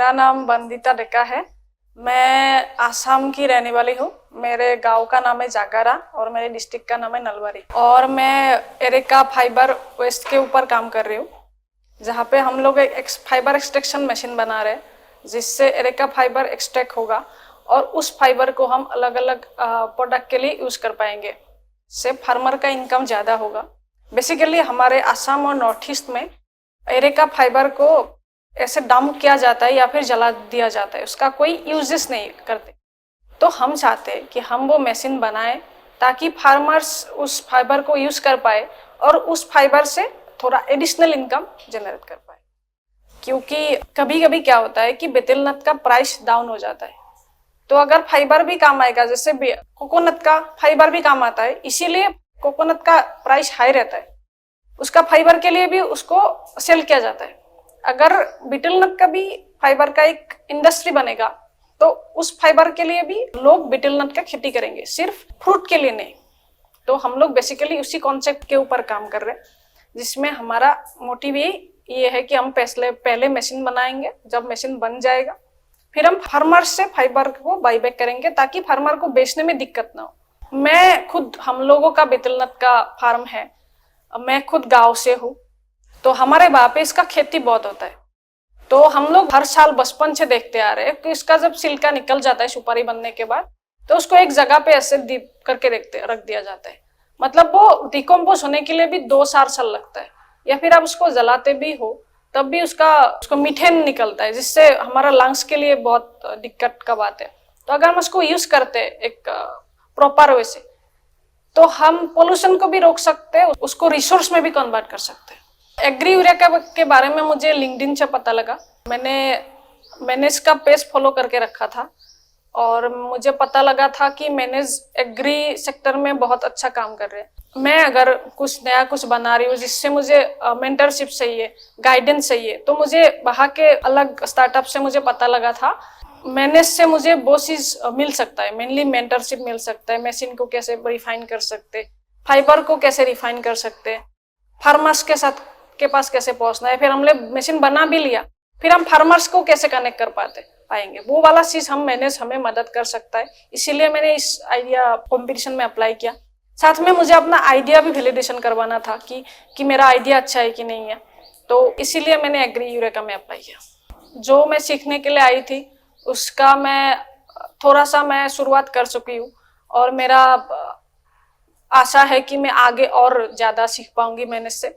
मेरा नाम बंदिता डेका है। मैं आसाम की रहने वाली हूँ। मेरे गांव का नाम है जागारा और मेरे डिस्ट्रिक्ट का नाम है नलबारी। और मैं एरेका फाइबर वेस्ट के ऊपर काम कर रही हूँ, जहाँ पे हम लोग एक फाइबर एक्सट्रैक्शन मशीन बना रहे हैं, जिससे एरेका फाइबर एक्सट्रैक्ट होगा और उस फाइबर को हम अलग अलग प्रोडक्ट के लिए यूज़ कर पाएंगे। इससे फार्मर का इनकम ज़्यादा होगा। बेसिकली हमारे आसाम और नॉर्थ ईस्ट में एरेका फाइबर को ऐसे डंप किया जाता है या फिर जला दिया जाता है, उसका कोई यूजेस नहीं करते। तो हम चाहते हैं कि हम वो मशीन बनाएं ताकि फार्मर्स उस फाइबर को यूज कर पाए और उस फाइबर से थोड़ा एडिशनल इनकम जनरेट कर पाए। क्योंकि कभी कभी क्या होता है कि बेtel नट का प्राइस डाउन हो जाता है, तो अगर फाइबर भी काम आएगा, जैसे कोकोनट का फाइबर भी काम आता है, इसीलिए कोकोनट का प्राइस हाई रहता है, उसका फाइबर के लिए भी उसको सेल किया जाता है। अगर बीटल नट का भी फाइबर का एक इंडस्ट्री बनेगा तो उस फाइबर के लिए भी लोग बीटल नट का खेती करेंगे, सिर्फ फ्रूट के लिए नहीं। तो हम लोग बेसिकली उसी कॉन्सेप्ट के ऊपर काम कर रहे हैं, जिसमें हमारा मोटिव ये है कि हम पहले मशीन बनाएंगे। जब मशीन बन जाएगा फिर हम फार्मर से फाइबर को बाईबैक करेंगे ताकि फार्मर को बेचने में दिक्कत ना हो। हम लोगों का बीटल नट का फार्म है, मैं खुद गांव से हूँ, तो हमारे वहां पे इसका खेती बहुत होता है। तो हम लोग हर साल बचपन से देखते आ रहे हैं कि इसका जब छिलका निकल जाता है सुपारी बनने के बाद, तो उसको एक जगह पे ऐसे दीप करके रख दिया जाता है। मतलब वो डिकम्पोज होने के लिए भी 2-4 साल लगता है, या फिर आप उसको जलाते भी हो तब भी उसको मीथेन निकलता है, जिससे हमारा लंग्स के लिए बहुत दिक्कत का बात है। तो अगर हम उसको यूज करते हैं एक प्रॉपर वे से, तो हम पोल्यूशन को भी रोक सकते हैं, उसको रिसोर्स में भी कन्वर्ट कर सकते हैं। एग्री यूरिया के बारे में मुझे लिंक्डइन से पता लगा। मैंने इसका पेज फॉलो करके रखा था और मुझे पता लगा था कि मैंने एग्री सेक्टर में बहुत अच्छा काम कर रहे हैं। मैं अगर कुछ नया कुछ बना रही हूँ जिससे मुझे मेंटरशिप चाहिए, गाइडेंस चाहिए, तो मुझे वहाँ के अलग स्टार्टअप से मुझे पता लगा था मैनेज से मुझे वो चीज मिल सकता है। मेनली मेंटरशिप मिल सकता है, मशीन को कैसे रिफाइन कर सकते, फाइबर को कैसे रिफाइन कर सकते, फार्मर्स के पास कैसे पहुंचना है। फिर हमने मशीन बना भी लिया, फिर हम फार्मर्स को कैसे कनेक्ट कर पाएंगे, वो वाला चीज हमें मदद कर सकता है। इसीलिए मैंने इस आइडिया कंपटीशन में अप्लाई किया। साथ में मुझे अपना आइडिया भी वैलिडेशन करवाना था कि मेरा आइडिया अच्छा है कि नहीं है, तो इसीलिए मैंने एग्री यूरेका में अप्लाई किया। जो मैं सीखने के लिए आई थी उसका मैं शुरुआत कर चुकी हूँ और मेरा आशा है कि मैं आगे और ज्यादा सीख पाऊंगी मैनेज से।